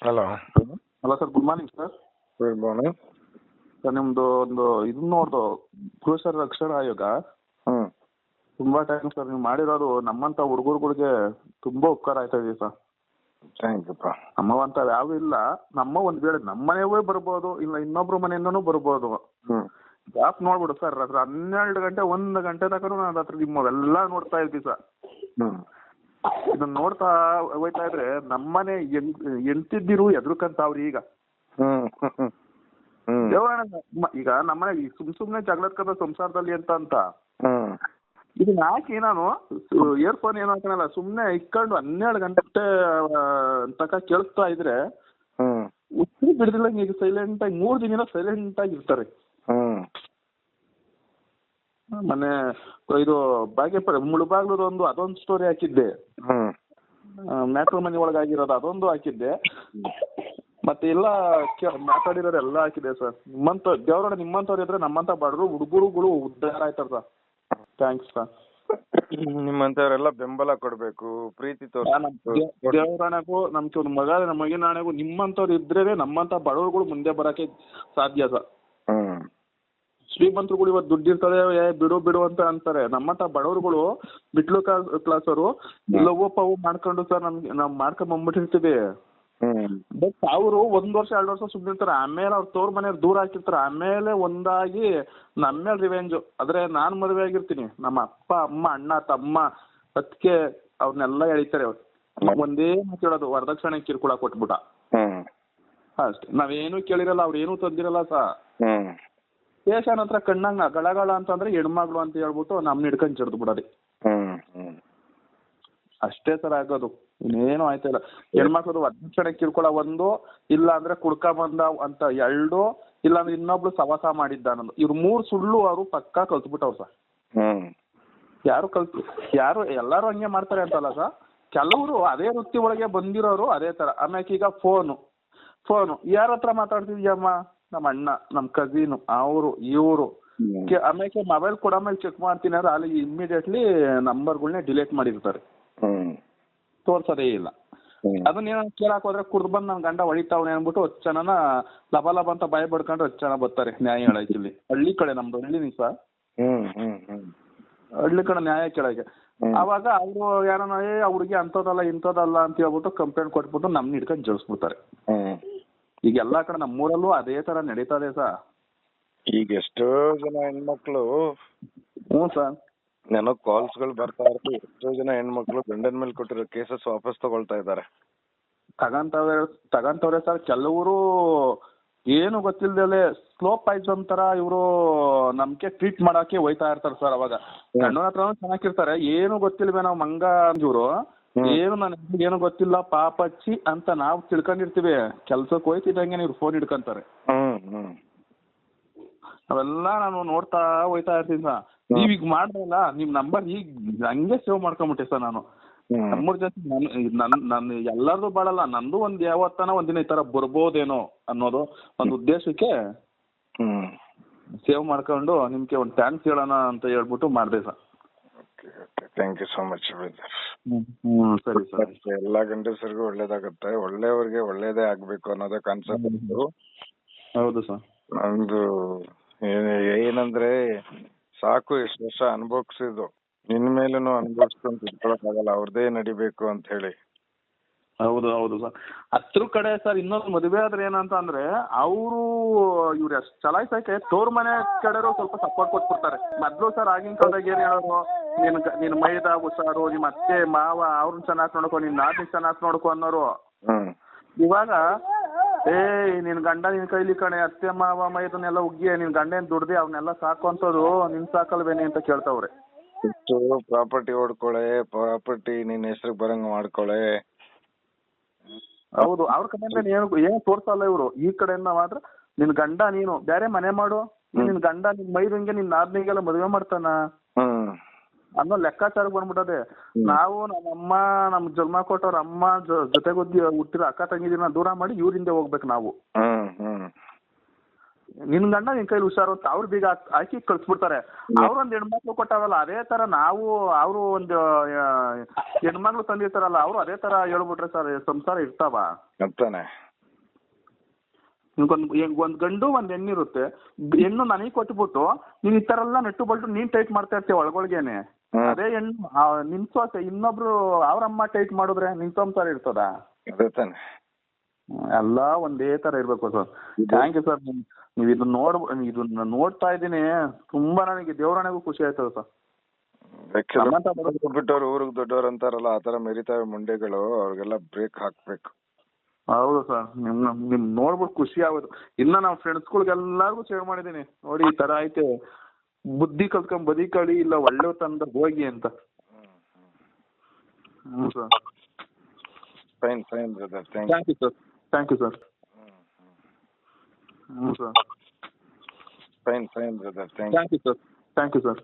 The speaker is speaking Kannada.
Hello. Hello sir, good morning sir. Good morning. Sir ನಿಮ್ದು ಒಂದು ಇದನ್ನ ನೋಡ್ದು ಪುರುಷರ ರಕ್ಷಣಾ ಆಯೋಗ ತುಂಬಾ ಟೈಮ್ ಸರ್ ನೀವು ಮಾಡಿರೋದು ನಮ್ಮಂತ ಹುಡುಗರುಗಳಿಗೆ ತುಂಬಾ ಉಪಕಾರ ಆಯ್ತಾ ಇದೆ ಸರ್. Thank you. ನಮ್ಮವಂತ ಯಾವ ಇಲ್ಲ, ನಮ್ಮ ಒಂದ್ ವೇಳೆ ನಮ್ಮ ಮನೆಯವೇ ಬರ್ಬೋದು, ಇಲ್ಲ ಇನ್ನೊಬ್ರು ಮನೆಯಿಂದನೂ ಬರ್ಬೋದು. ಜಾಪ್ ನೋಡ್ಬಿಡು ಸರ್, ರಾತ್ರಿ 12 ಗಂಟೆ 1 ಗಂಟೆ ತನಕ ನಾನು ರಾತ್ರಿ ನಿಮ್ಮವೆಲ್ಲ ನೋಡ್ತಾ ಇರ್ತೀವಿ ಸರ್. ಇದನ್ನ ನೋಡ್ತಾ ಹೋಯ್ತಾ ಇದ್ರೆ ನಮ್ಮನೆ ಎಂತಿದ್ದಿರು ಎದ್ರುಕಂತಾವ್ರಿ ಈಗ. ದೇವರಣ್ಣ ಈಗ ನಮ್ಮನೆ ಸುಮ್ನೆ ಜಗಳದ ಸಂಸಾರದಲ್ಲಿ ಅಂತ ಇದನ್ನ ಹಾಕಿ ನಾನು ಇಯರ್ಫೋನ್ ಏನು ಹಾಕೋಣಲ್ಲ, ಸುಮ್ನೆ ಇಕ್ಕೊಂಡು 12 ಗಂಟೆ ತನಕ ಕೇಳಿಸ್ತಾ ಇದ್ರೆ ಉಸಿರು ಬಿಡದಿಲ್ಲ. ಈಗ ಸೈಲೆಂಟ್ ಆಗಿ 3 ದಿನ ಸೈಲೆಂಟ್ ಆಗಿ ಇರ್ತಾರೆ. ಮೊನ್ನೆ ಇದು ಬಾಗೇಪಡೆ ಮುಳುಬಾಗ್ಲೂರು ಅದೊಂದು ಸ್ಟೋರಿ ಹಾಕಿದ್ದೆ, ಮ್ಯಾಟ್ರಿಮನಿ ಒಳಗಾಗಿರೋದು ಅದೊಂದು ಹಾಕಿದ್ದೆ, ಮತ್ತೆ ಎಲ್ಲ ಮಾತಾಡಿರೋದು ಎಲ್ಲ ಹಾಕಿದೆ ಸರ್. ನಿಮ್ಮಂತ ದೇವರೊಡ ನಿಮ್ಮಂತವ್ರು ಇದ್ರೆ ನಮ್ಮಂತ ಬಡವರು ಹುಡುಗರುಗಳು ಉದ್ಧಾರ ಆಯ್ತಾರ ಸರ್. Thanks sir. ನಿಮ್ಮಂತವರೆಲ್ಲ ಬೆಂಬಲ ಕೊಡ್ಬೇಕು, ಪ್ರೀತಿ ದೇವರಾಣಗೂ ನಮ್ಗೆ ಒಂದು ಮಗಿನ ಆಣೆಗೂ ನಿಮ್ಮಂತವ್ರು ಇದ್ರೇನೆ ನಮ್ಮಂತ ಬಡವರುಗಳು ಮುಂದೆ ಬರಕ್ಕೆ ಸಾಧ್ಯ ಸರ್. ಶ್ರೀಮಂತರುಗಳು ಇವತ್ತು ದುಡ್ಡು ಇರ್ತದೆ ಬಿಡು ಅಂತ ಅಂತಾರೆ. ನಮ್ಮಂತ ಬಡವರುಗಳು ಮಿಡ್ಲ್ ಕ್ಲಾಸ್ ಅವರು ಲವ್ ಪವ್ ಮಾಡ್ಕೊಂಡು ಸರ್ ನಾವ್ ಮಾಡ್ಕೊಂಡ್ ಬಂದ್ಬಿಟ್ಟಿರ್ತೀವಿ. ಬಟ್ ಅವರು 1 ವರ್ಷ 2 ವರ್ಷ ಸುಮ್ಮನಿರ್ತಾರೆ, ಆಮೇಲೆ ಅವ್ರ ತೋರ್ ಮನೆಯವ್ರು ದೂರ ಹಾಕಿರ್ತಾರೆ, ಆಮೇಲೆ ಒಂದಾಗಿ ನಮ್ಮೇಲೆ ರಿವೆಂಜ್. ಆದ್ರೆ ನಾನ್ ಮದುವೆ ಆಗಿರ್ತೀನಿ, ನಮ್ಮ ಅಪ್ಪ ಅಮ್ಮ ಅಣ್ಣ ತಮ್ಮ ಅದಕ್ಕೆ ಅವ್ರನ್ನೆಲ್ಲ ಎಳಿತಾರೆ. ಒಂದೇ ಮಾತಾಡೋದು, ವರದಕ್ಷಿಣೆ ಕಿರ್ಕುಳ ಕೊಟ್ಬಿಟ್ಟ ಅಷ್ಟೇ. ನಾವೇನು ಕೇಳಿರಲ್ಲ, ಅವ್ರು ಏನು ತಂದಿರಲ್ಲ ಸಾ. ದೇಶನ ಹತ್ರ ಕಣ್ಣಂಗ ಗಳಗಳ ಅಂತಂದ್ರೆ ಹೆಣ್ಮಗ್ಳು ಅಂತ ಹೇಳ್ಬಿಟ್ಟು ನಮ್ನ ಹಿಡ್ಕೊಂಡ್ ಜಡ್ದು ಬಿಡೋದೆ ಅಷ್ಟೇ ಸರ್ ಆಗೋದು. ಇನ್ನೇನು ಆಯ್ತಾ ಇಲ್ಲ. ಹೆಣ್ಮಕ್ಳದು ವರದಕ್ಷಿಣೆ ಕಿರ್ಕೊಳ 1, ಇಲ್ಲ ಅಂದ್ರೆ ಕುಡ್ಕ ಬಂದ ಅಂತ 2, ಇಲ್ಲ ಅಂದ್ರೆ ಇನ್ನೊಬ್ಳು ಸವಾಸ ಮಾಡಿದ್ದ ಅನ್ನೋದು. ಇವ್ರು 3 ಸುಳ್ಳು ಅವರು ಪಕ್ಕಾ ಕಲ್ತ್ಬಿಟ್ಟವ್ರು ಸರ್. ಯಾರು ಎಲ್ಲಾರು ಹಂಗೆ ಮಾಡ್ತಾರೆ ಅಂತಲ್ಲ ಸರ್, ಕೆಲವರು ಅದೇ ವೃತ್ತಿ ಒಳಗೆ ಬಂದಿರೋರು ಅದೇ ತರ. ಆಮ್ಯಾಕೆ ಈಗ ಫೋನು ಯಾರ ಹತ್ರ ಮಾತಾಡ್ತಿದ್ಯಮ್ಮ, ನಮ್ಮ ಅಣ್ಣ ನಮ್ಮ ಕಸಿನು ಅವರು ಇವರು. ಆಮೇಲೆ ಮೊಬೈಲ್ ಕೊಡಮೇಲೆ ಚೆಕ್ ಮಾಡ್ತೀನಿ ಅಂದ್ರೆ ಅಲ್ಲಿ ಇಮಿಡಿಯೇಟ್ಲಿ ನಂಬರ್ಗಳನ್ನೇ ಡಿಲೀಟ್ ಮಾಡಿರ್ತಾರೆ, ತೋರ್ಸೋದೇ ಇಲ್ಲ. ಅದನ್ನ ಕೇಳಕ್ ಹೋದ್ರೆ ಕುಡ್ದು ಬಂದು ನನ್ ಗಂಡ ಹೊಡಿತಾವನೆ ಅನ್ಬಿಟ್ಟು 10 ಜನನ ಲಬ ಅಂತ ಭಯ ಪಡ್ಕೊಂಡ್ರೆ 10 ಜನ ಬರ್ತಾರೆ ನ್ಯಾಯ ಹೇಳಕ್ಕೆ. ಇಲ್ಲಿ ಹಳ್ಳಿ ಕಡೆ, ನಮ್ದು ಹಳ್ಳಿ ಸರ್, ಹಳ್ಳಿ ಕಡೆ ನ್ಯಾಯ ಕೇಳಕ್ಕೆ. ಅವಾಗ ಅವರು ಯಾರನ್ನ ಆ ಹುಡುಗಿ ಅಂತದಲ್ಲ ಇಂಥದಲ್ಲ ಅಂತ ಹೇಳ್ಬಿಟ್ಟು ಕಂಪ್ಲೇಂಟ್ ಕೊಟ್ಬಿಟ್ಟು ನಮ್ನ ಹಿಡ್ಕೊಂಡು ಜಳಿಸ್ಬಿಡ್ತಾರೆ. ಈಗ ಎಲ್ಲಾ ಕಡೆ ನಮ್ಮೂರಲ್ಲೂ ಅದೇ ತರ ನಡೀತದೆ ಸರ್. ಈಗ ಎಷ್ಟೋ ಜನ ಹೆಣ್ಮಕ್ಳು ಸರ್ ನನಗ್ ಕಾಲ್ಸ್ ಗಳು ಬರ್ತಾ ಇರುತ್ತೆ, ಎಷ್ಟೋ ಜನ ಹೆಣ್ಮಕ್ಳು ಗಂಡನ ಮೇಲೆ ಕೊಟ್ಟಿರೋ ಕೇಸಸ್ ವಾಪಸ್ ತಗೊಳ್ತಾ ಇದ್ದಾರೆ. ತಗಂತವ್ರೆ ಸರ್. ಕೆಲವರು ಏನು ಗೊತ್ತಿಲ್ದಲೆ ಸ್ಲೋ ಪಾಯ್ಸನ್ ತರ ಇವರು ನಮ್ಗೆ ಟ್ರೀಟ್ ಮಾಡಕ್ಕೆ ಹೋಯ್ತಾ ಇರ್ತಾರೆ ಸರ್. ಅವಾಗ ಗಂಡನ ಹತ್ರ ಚೆನ್ನಾಗಿರ್ತಾರೆ, ಏನು ಗೊತ್ತಿಲ್ವೇ ನಾವು ಮಂಗ ಅಂದಿವ್ರು, ಏನು ಗೊತ್ತಿಲ್ಲ ಪಾಪಚ್ಚಿ ಅಂತ ನಾವು ತಿಳ್ಕೊಂಡಿರ್ತೀವಿ. ಕೆಲ್ಸಕ್ಕೆ ಹೋಯ್ತಿದ್ದಂಗೆ ಇವ್ರು ಫೋನ್ ಹಿಡ್ಕೊಂತಾರೆ. ಅವೆಲ್ಲ ನಾನು ನೋಡ್ತಾ ಹೋಯ್ತಾ ಇರ್ತೀನಿ ಸರ್. ನೀವೀಗ ಮಾಡ್ರಲ್ಲ, ನಿಮ್ ನಂಬರ್ ಈಗ ಹಂಗೆ ಸೇವ್ ಮಾಡ್ಕೊಂಬಿಟ್ಟೆ ಸರ್. ನಾನು 3 ಜನ ನನ್ನ ಎಲ್ಲಾರ್ದು ಬಾಳಲ್ಲ, ನಂದು ಯಾವತ್ತನ ಒಂದಿನ ಈ ತರ ಬರ್ಬೋದೇನೋ ಅನ್ನೋದು ಒಂದು ಉದ್ದೇಶಕ್ಕೆ ಸೇವ್ ಮಾಡ್ಕೊಂಡು ನಿಮ್ಗೆ ಒಂದು ಥ್ಯಾಂಕ್ಸ್ ಹೇಳೋಣ ಅಂತ ಹೇಳ್ಬಿಟ್ಟು ಮಾಡ್ದೆ sir. Thank you so much. ಸರಿ ಸರ್. ಎಲ್ಲಾ ಗಂಡಸರಿಗೂ ಒಳ್ಳೇದಾಗತ್ತೆ, ಒಳ್ಳೆಯವ್ರಿಗೆ ಒಳ್ಳೇದೇ ಆಗ್ಬೇಕು ಅನ್ನೋದೇ ಕಾನ್ಸೆಪ್ಟ್. ಹೌದು ಸರ್. ನಮ್ದು ಏನಂದ್ರೆ ಸಾಕು, ಇಷ್ಟು ವರ್ಷ ಅನುಭವಿಸಿದ್ದು ನಿನ್ ಮೇಲೂ ಅನುಭವಿಸ್ಕೊಂಡು ಇಟ್ಕೊಳಕ್ಕಾಗಲ್ಲ, ಅವ್ರದೇ ನಡಿಬೇಕು ಅಂತ ಹೇಳಿ. ಹೌದು ಸರ್. ಹತ್ರ ಕಡೆ ಸರ್ ಇನ್ನೊಂದು ಮದುವೆ ಆದ್ರೆ ಏನಂತ ಅಂದ್ರೆ ಅವರು ಇವ್ರು ಎಷ್ಟು ಚಲಾಯಿಸಕ್ಕೆ ತೋರ್ ಮನೆ ಕಡೆಯವರು ಸ್ವಲ್ಪ ಸಪೋರ್ಟ್ ಕೊಟ್ಬಿಡ್ತಾರೆ. ಮೊದ್ಲು ಸರ್ ಆಗಿನ ಕಾಲದಾಗ ಏನ್ ಹೇಳೋರು, ನಿನ್ ಮೈದ ಹುಷಾರು, ನಿಮ್ಮ ಅತ್ತೆ ಮಾವ ಅವ್ರನ್ನ ಚೆನ್ನಾಗಿ ನೋಡ್ಕೊ, ನಿನ್ ನಾದಿನ ಚೆನ್ನಾಗಿ ನೋಡ್ಕೊ ಅನ್ನೋರು. ಇವಾಗ ನಿನ್ ಗಂಡ ನಿನ್ ಕೈಲಿ ಕಣೆ, ಅತ್ತೆ ಮಾವ ಮೈದನ್ನೆಲ್ಲ ಉಗ್ಗಿ ನಿನ್ ಗಂಡ ಏನ್ ದುಡ್ದಿ ಅವ್ನೆಲ್ಲ ಸಾಕು ಅಂತದ್ದು ನಿನ್ ಸಾಕಲ್ವೇನೆ ಅಂತ ಕೇಳ್ತಾವ್ರೆ. ಪ್ರಾಪರ್ಟಿ ಹೊಡ್ಕೊಳೆ, ಪ್ರಾಪರ್ಟಿ ನಿನ್ ಹೆಸರಿಗೆ ಬರಂಗ್ ಮಾಡ್ಕೊಳೆ. ಹೌದು, ಅವ್ರ ಕಡೆಯಿಂದ ಏನು ತೋರ್ಸಲ್ಲ ಇವ್ರು. ಈ ಕಡೆಯಿಂದ ಮಾತ್ರ ನಿನ್ ಗಂಡ ನೀನು ಬೇರೆ ಮನೆ ಮಾಡು, ನಿನ್ ಗಂಡ ನಿನ್ ಮೈದಂಗೆ ನಿನ್ ನಾದ್ನಿಗೆಲ್ಲ ಮದುವೆ ಮಾಡ್ತಾನ ಅನ್ನೋ ಲೆಕ್ಕಾಚಾರ ಬಂದ್ಬಿಟ್ಟದೆ. ನಾವು ನಮ್ಮಮ್ಮ ನಮ್ ಜನ್ಮ ಕೊಟ್ಟವ್ರ ಅಮ್ಮ ಜೊತೆಗೊದ್ದಿ ಹುಟ್ಟಿರೋ ಅಕ್ಕ ತಂಗಿದಿನ ದೂರ ಮಾಡಿ ಇವ್ರಿಂದ ಹೋಗ್ಬೇಕು ನಾವು. ನಿನ್ ಗಂಡ ನಿನ್ ಕೈಲಿ ಹುಷಾರು ಅಂತ ಅವ್ರು ಬೀಗ ಹಾಕಿ ಕಳ್ಸ್ಬಿಡ್ತಾರೆ. ಅವ್ರೊಂದ್ ಹೆಣ್ಮಕ್ಳು ಕೊಟ್ಟಾವಲ್ಲ ಅದೇ ತರ ನಾವು, ಅವರು ಒಂದು ಹೆಣ್ಮಕ್ಳು ತಂದಿರ್ತಾರಲ್ಲ ಅವ್ರು ಅದೇ ತರ ಹೇಳ್ಬಿಟ್ರೆ ಸರ್ ಸಂಸಾರ ಇರ್ತಾವ? ಒಂದ್ ಗಂಡು ಒಂದ್ ಹೆಣ್ಣಿರುತ್ತೆ. ಹೆಣ್ಣು ನನಗೆ ಕೊಟ್ಬಿಟ್ಟು ನೀನ್ ಈ ತರ ಎಲ್ಲ ನೆಟ್ಟು ಬಲ್ಟು ನೀನ್ ಟೈಟ್ ಮಾಡ್ತಾ ಇರ್ತೀಯ ಒಳಗೊಳಗೇನೆ. ಅದೇ ಹೆಣ್ಣು ನಿನ್ ಸೊಸೆ ಇನ್ನೊಬ್ರು ಅವ್ರಮ್ಮ ಟೈಟ್ ಮಾಡಿದ್ರೆ ನಿನ್ ಸಂಸಾರ ಇರ್ತದ? ಅದೇ ತಾನೆ. ಎಲ್ಲ ಒಂದೇ ತರ ಇರ್ಬೇಕು ಸರ್. Thank you sir. ನೀವು ಇದನ್ನ ನೋಡ್ತಾ ಇದ್ದೀನಿ, ತುಂಬಾ ನನಗೆ ದೇವರಣೆಗೂ ಖುಷಿ ಆಯ್ತದ ಸರ್. ಬಿಟ್ಟವ್ರು ಊರಿಗೆ ದೊಡ್ಡವ್ರು ಅಂತಾರಲ್ಲ, ಆತರ ಮೆರಿತಾವೆ ಮುಂಡೆಗಳು, ಅವ್ರಿಗೆಲ್ಲ ಬ್ರೇಕ್ ಹಾಕ್ಬೇಕು. ಹೌದು ಸರ್. ನಿಮ್ ನೋಡ್ಬಿಟ್ಟು ಖುಷಿ ಆಗೋದು. ಇನ್ನ ನಾವು ಫ್ರೆಂಡ್ಸ್ಗಳಿಗೆಲ್ಲರಿಗೂ ಶೇರ್ ಮಾಡಿದೀನಿ, ನೋಡಿ ಈ ತರ ಐತೆ, ಬುದ್ಧಿ ಕಲ್ತ್ಕೊಂಡ್ ಬದುಕಳಿ, ಇಲ್ಲ ಒಳ್ಳೆ ತಂದ ಹೋಗಿ ಅಂತ. ಹ್ಞೂ sir. Fine brother, thank you sir. Thank you sir. ಹ್ಞೂ sir. Fine brother, thank you sir. Thank you sir.